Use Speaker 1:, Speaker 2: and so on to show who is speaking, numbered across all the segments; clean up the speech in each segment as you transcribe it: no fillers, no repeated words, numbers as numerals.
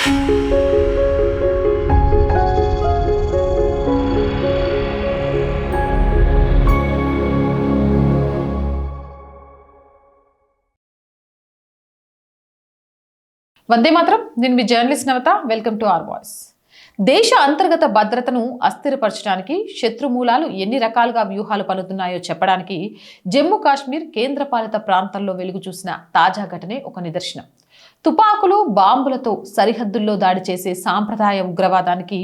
Speaker 1: వందే మాత్రం. నేను మీ journalist Navata. Welcome to Our Voice. దేశ అంతర్గత భద్రతను అస్థిరపరచడానికి శత్రుమూలాలు ఎన్ని రకాలుగా వ్యూహాలు పన్నుతున్నాయో చెప్పడానికి జమ్మూ కాశ్మీర్ కేంద్రపాలిత ప్రాంతంలో వెలుగు చూసిన తాజా ఘటనే ఒక నిదర్శనం. తుపాకులు, బాంబులతో సరిహద్దుల్లో దాడి చేసే సాంప్రదాయ ఉగ్రవాదానికి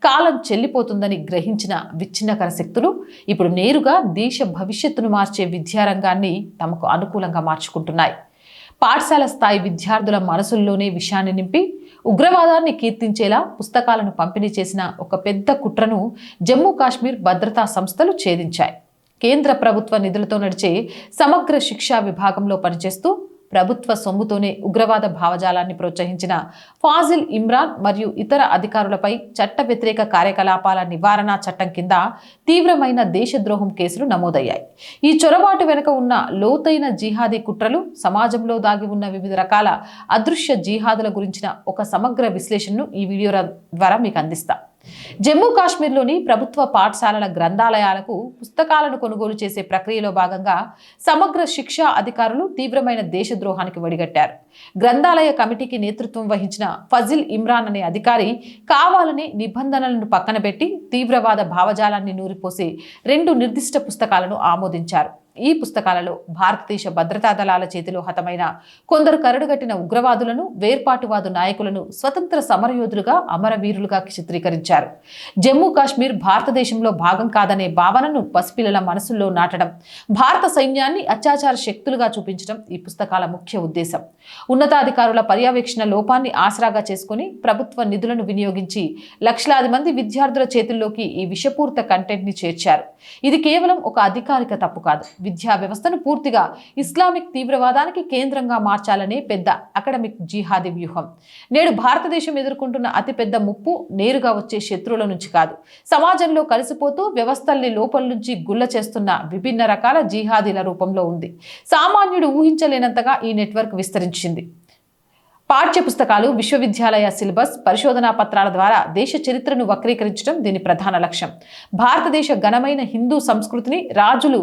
Speaker 1: కాలం చెల్లిపోతుందని గ్రహించిన విచ్ఛిన్నకర శక్తులు ఇప్పుడు నేరుగా దేశ భవిష్యత్తును మార్చే విద్యారంగాన్ని తమకు అనుకూలంగా మార్చుకుంటున్నాయి. పాఠశాల స్థాయి విద్యార్థుల మనసుల్లోనే విషయాన్ని నింపి ఉగ్రవాదాన్ని కీర్తించేలా పుస్తకాలను పంపిణీ చేసిన ఒక పెద్ద కుట్రను జమ్మూ కాశ్మీర్ భద్రతా సంస్థలు ఛేదించాయి. కేంద్ర ప్రభుత్వ నిధులతో నడిచే సమగ్ర శిక్షా విభాగంలో పనిచేస్తూ ప్రభుత్వ సొమ్ముతోనే ఉగ్రవాద భావజాలాన్ని ప్రోత్సహించిన ఫాజిల్ ఇమ్రాన్ మరియు ఇతర అధికారులపై చట్ట వ్యతిరేక కార్యకలాపాల నివారణ చట్టం కింద తీవ్రమైన దేశద్రోహం కేసులు నమోదయ్యాయి. ఈ చొరబాటు వెనుక ఉన్న లోతైన జిహాదీ కుట్రలు, సమాజంలో దాగి ఉన్న వివిధ రకాల అదృశ్య జిహాదుల గురించిన ఒక సమగ్ర విశ్లేషణను ఈ వీడియో ద్వారా మీకు అందిస్తా. జమ్మూ కాశ్మీర్లోని ప్రభుత్వ పాఠశాలల గ్రంథాలయాలకు పుస్తకాలను కొనుగోలు చేసే ప్రక్రియలో భాగంగా సమగ్ర శిక్షా అధికారులు తీవ్రమైన దేశద్రోహానికి ఒడిగట్టారు. గ్రంథాలయ కమిటీకి నేతృత్వం వహించిన ఫజిల్ ఇమ్రాన్ అనే అధికారి కావాలని నిబంధనలను పక్కన పెట్టి తీవ్రవాద భావజాలాన్ని నూరిపోసే 2 నిర్దిష్ట పుస్తకాలను ఆమోదించారు. ఈ పుస్తకాలలో భారతదేశ భద్రతా దళాల చేతిలో హతమైన కొందరు కరడుగట్టిన ఉగ్రవాదులను, వేర్పాటువాదు నాయకులను స్వతంత్ర సమరయోధులుగా, అమరవీరులుగా చిత్రీకరించారు. జమ్మూ కాశ్మీర్ భారతదేశంలో భాగం కాదనే భావనను పసిపిల్లల మనసుల్లో నాటడం, భారత సైన్యాన్ని అత్యాచార శక్తులుగా చూపించడం ఈ పుస్తకాల ముఖ్య ఉద్దేశం. ఉన్నతాధికారుల పర్యవేక్షణ లోపాన్ని ఆసరాగా చేసుకుని ప్రభుత్వ నిధులను వినియోగించి లక్షలాది మంది విద్యార్థుల చేతుల్లోకి ఈ విషపూరిత కంటెంట్ ని చేర్చారు. ఇది కేవలం ఒక అధికారిక తప్పు కాదు. విద్యా వ్యవస్థను పూర్తిగా ఇస్లామిక్ తీవ్రవాదానికి కేంద్రంగా మార్చాలనే పెద్ద అకాడమిక్ జిహాదీ వ్యూహం. నేడు భారతదేశం ఎదుర్కొంటున్న అతిపెద్ద ముప్పు నేరుగా వచ్చే శత్రువుల నుంచి కాదు, సమాజంలో కలిసిపోతూ వ్యవస్థల్ని లోపల నుంచి గుల్ల చేస్తున్న విభిన్న రకాల జిహాదీల రూపంలో ఉంది. సామాన్యుడు ఊహించలేనంతగా ఈ నెట్వర్క్ విస్తరించింది. పాఠ్య పుస్తకాలు, విశ్వవిద్యాలయ సిలబస్, పరిశోధనా పత్రాల ద్వారా దేశ చరిత్రను వక్రీకరించడం దీని ప్రధాన లక్ష్యం. భారతదేశ ఘనమైన హిందూ సంస్కృతిని, రాజులు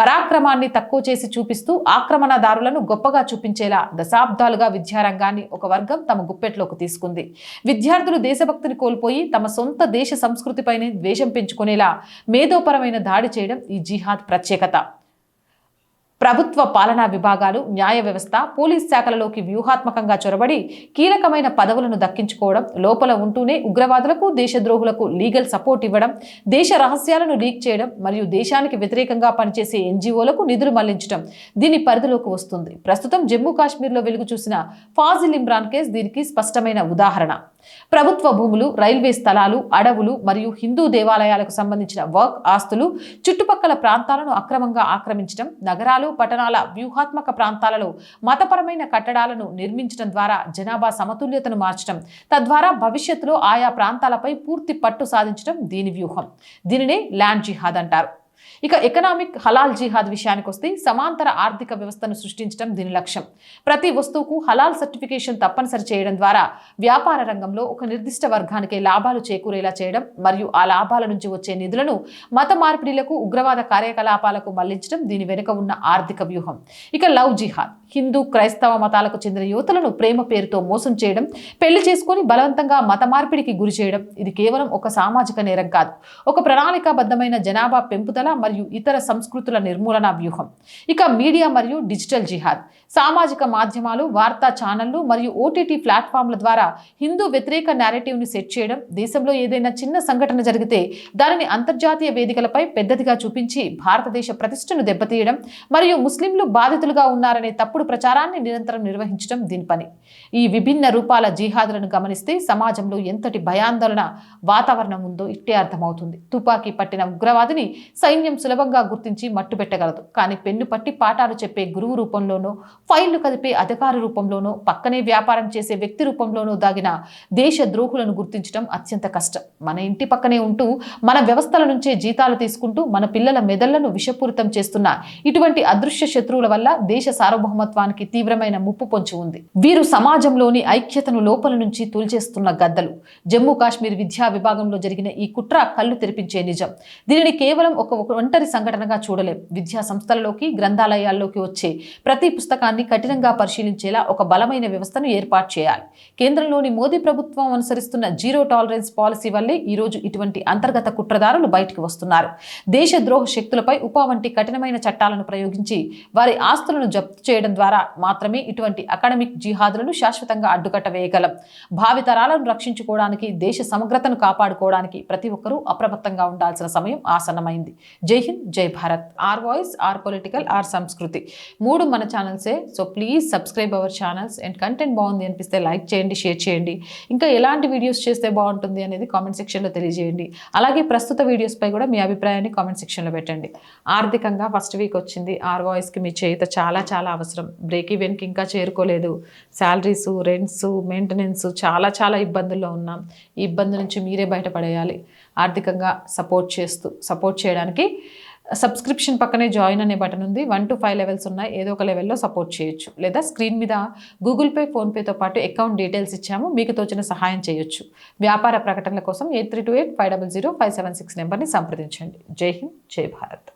Speaker 1: పరాక్రమాన్ని తక్కువ చేసి చూపిస్తూ ఆక్రమణదారులను గొప్పగా చూపించేలా దశాబ్దాలుగా విద్యారంగాన్ని ఒక వర్గం తమ గుప్పెట్లోకి తీసుకుంది. విద్యార్థులు దేశభక్తిని కోల్పోయి తమ సొంత దేశ సంస్కృతిపైనే ద్వేషం పెంచుకునేలా మేధోపరమైన దాడి చేయడం ఈ జిహాద్ ప్రత్యేకత. ప్రభుత్వ పాలనా విభాగాలు, న్యాయ వ్యవస్థ, పోలీస్ శాఖలలోకి వ్యూహాత్మకంగా చొరబడి కీలకమైన పదవులను దక్కించుకోవడం, లోపల ఉంటూనే ఉగ్రవాదులకు, దేశద్రోహులకు లీగల్ సపోర్ట్ ఇవ్వడం, దేశ రహస్యాలను లీక్ చేయడం మరియు దేశానికి వ్యతిరేకంగా పనిచేసే ఎన్జిఓలకు నిధులు మళ్లించడం దీని పరిధిలోకి వస్తుంది. ప్రస్తుతం జమ్మూ కాశ్మీర్లో వెలుగు చూసిన ఫాజిల్ ఇమ్రాన్ కేసు దీనికి స్పష్టమైన ఉదాహరణ. ప్రభుత్వ భూములు, రైల్వే స్థలాలు, అడవులు మరియు హిందూ దేవాలయాలకు సంబంధించిన వర్క్ ఆస్తులు, చుట్టుపక్కల ప్రాంతాలను అక్రమంగా ఆక్రమించడం, నగరాలు, పట్టణాల వ్యూహాత్మక ప్రాంతాలలో మతపరమైన కట్టడాలను నిర్మించడం ద్వారా జనాభా సమతుల్యతను మార్చడం, తద్వారా భవిష్యత్తులో ఆయా ప్రాంతాలపై పూర్తి పట్టు సాధించడం దీని వ్యూహం. దీనినే ల్యాండ్ జిహాద్ అంటారు. ఇక ఎకనామిక్ హలాల్ జిహాద్ విషయానికి వస్తే సమాంతర ఆర్థిక వ్యవస్థను సృష్టించడం దీని లక్ష్యం. ప్రతి వస్తువుకు హలాల్ సర్టిఫికేషన్ తప్పనిసరి చేయడం ద్వారా వ్యాపార రంగంలో ఒక నిర్దిష్ట వర్గానికే లాభాలు చేకూరేలా చేయడం మరియు ఆ లాభాల నుంచి వచ్చే నిధులను మత మార్పిడిలకు, ఉగ్రవాద కార్యకలాపాలకు మళ్లించడం దీని వెనుక ఉన్న ఆర్థిక వ్యూహం. ఇక లవ్ జిహాద్ హిందూ, క్రైస్తవ మతాలకు చెందిన యువతులను ప్రేమ పేరుతో మోసం చేయడం, పెళ్లి చేసుకుని బలవంతంగా మత మార్పిడికి గురి చేయడం ఇది కేవలం ఒక సామాజిక నేరం కాదు, ఒక ప్రణాళికాబద్ధమైన జనాభా పెంపుదల మరియు ఇతర సంస్కృతుల నిర్మూలన వ్యూహం. ఇక మీడియా మరియు డిజిటల్ జిహాద్ సామాజిక మాధ్యమాలు, వార్తా ఛానళ్లు మరియు ఓటీటీ ప్లాట్ఫామ్ల ద్వారా హిందూ వ్యతిరేక నేరేటివ్ ని సెట్ చేయడం, దేశంలో ఏదైనా చిన్న సంఘటన జరిగితే దానిని అంతర్జాతీయ వేదికలపై పెద్దదిగా చూపించి భారతదేశ ప్రతిష్టను దెబ్బతీయడం మరియు ముస్లింలు బాధితులుగా ఉన్నారనే తప్పుడు ప్రచారాన్ని నిరంతరం నిర్వహించడం దీని పని. ఈ విభిన్న రూపాల జిహాదులను గమనిస్తే సమాజంలో ఎంతటి భయాందోళన వాతావరణం ఉందో ఇట్టే అర్థమవుతుంది. తుపాకీ పట్టిన ఉగ్రవాదిని సైన్యం సులభంగా గుర్తించి మట్టుబెట్టగలదు. కానీ పెన్ను పట్టి పాఠాలు చెప్పే గురువు రూపంలోనో, ఫైళ్లు కదిపే అధికారి రూపంలోనో, పక్కనే వ్యాపారం చేసే వ్యక్తి రూపంలోనో దాగిన దేశ ద్రోహులను గుర్తించడం అత్యంత కష్టం. మన ఇంటి పక్కనే ఉంటూ మన వ్యవస్థల నుంచే జీతాలు తీసుకుంటూ మన పిల్లల మెదళ్లను విషపూరితం చేస్తున్న ఇటువంటి అదృశ్య శత్రువుల వల్ల దేశ సార్వభౌమత్వానికి తీవ్రమైన ముప్పు పొంచి ఉంది. వీరు సమాజంలోని ఐక్యతను లోపల నుంచి తూల్చేస్తున్న గద్దలు. జమ్మూ కాశ్మీర్ విద్యా విభాగంలో జరిగిన ఈ కుట్ర కళ్ళు తెరిపించే నిజం. దీనిని కేవలం ఒక ఒంటరి సంఘటనగా చూడలేం. విద్యా సంస్థలలోకి, గ్రంథాలయాల్లోకి వచ్చే ప్రతి పుస్తకాన్ని కఠినంగా పరిశీలించేలా ఒక బలమైన వ్యవస్థను ఏర్పాటు చేయాలి. కేంద్రంలోని మోదీ ప్రభుత్వం అనుసరిస్తున్న జీరో టాలరెన్స్ పాలసీ వల్లే ఈ రోజు ఇటువంటి అంతర్గత కుట్రదారులు బయటికి వస్తున్నారు. దేశద్రోహ శక్తులపై ఉపా వంటి కఠినమైన చట్టాలను ప్రయోగించి వారి ఆస్తులను జప్తు చేయడం ద్వారా మాత్రమే ఇటువంటి అకాడమిక్ జిహాదులను శాశ్వతంగా అడ్డుకట్ట వేయగలం. భావితరాలను రక్షించుకోవడానికి, దేశ సమగ్రతను కాపాడుకోవడానికి ప్రతి ఒక్కరూ అప్రమత్తంగా ఉండాల్సిన సమయం ఆసన్నమైంది. జై హింద్, జై Bharat. Our Voice, Our Political, Our Sanskriti 3 మన ఛానల్సే. So please subscribe our channels. And content బాగుంది అనిపిస్తే లైక్ చేయండి, షేర్ చేయండి. ఇంకా ఎలాంటి వీడియోస్ చేస్తే బాగుంటుంది అనేది కామెంట్ సెక్షన్లో తెలియజేయండి. అలాగే ప్రస్తుత వీడియోస్పై కూడా మీ అభిప్రాయాన్ని కామెంట్ సెక్షన్లో పెట్టండి. ఆర్థికంగా ఫస్ట్ వీక్ వచ్చింది. ఆర్ వాయిస్కి మీ చేత చాలా చాలా అవసరం. బ్రేక్ ఈవెన్కి ఇంకా చేరుకోలేదు. శాలరీస్, రెంట్స్, మెయింటెనెన్స్ చాలా ఇబ్బందుల్లో ఉన్నాం. ఈ ఇబ్బంది నుంచి మీరే బయటపడేయాలి. ఆర్థికంగా సపోర్ట్ చేయడానికి సబ్స్క్రిప్షన్ పక్కనే జాయిన్ అనే బటన్ ఉంది. 1 to 5 లెవెల్స్ ఉన్నాయి. ఏదో ఒక లెవెల్లో సపోర్ట్ చేయొచ్చు. లేదా స్క్రీన్ మీద గూగుల్ పే, ఫోన్పేతో పాటు అకౌంట్ డీటెయిల్స్ ఇచ్చాము. మీకు తోచిన సహాయం చేయొచ్చు. వ్యాపార ప్రకటనల కోసం 8328500576 నెంబర్ని సంప్రదించండి. జై హింద్, జై భారత్.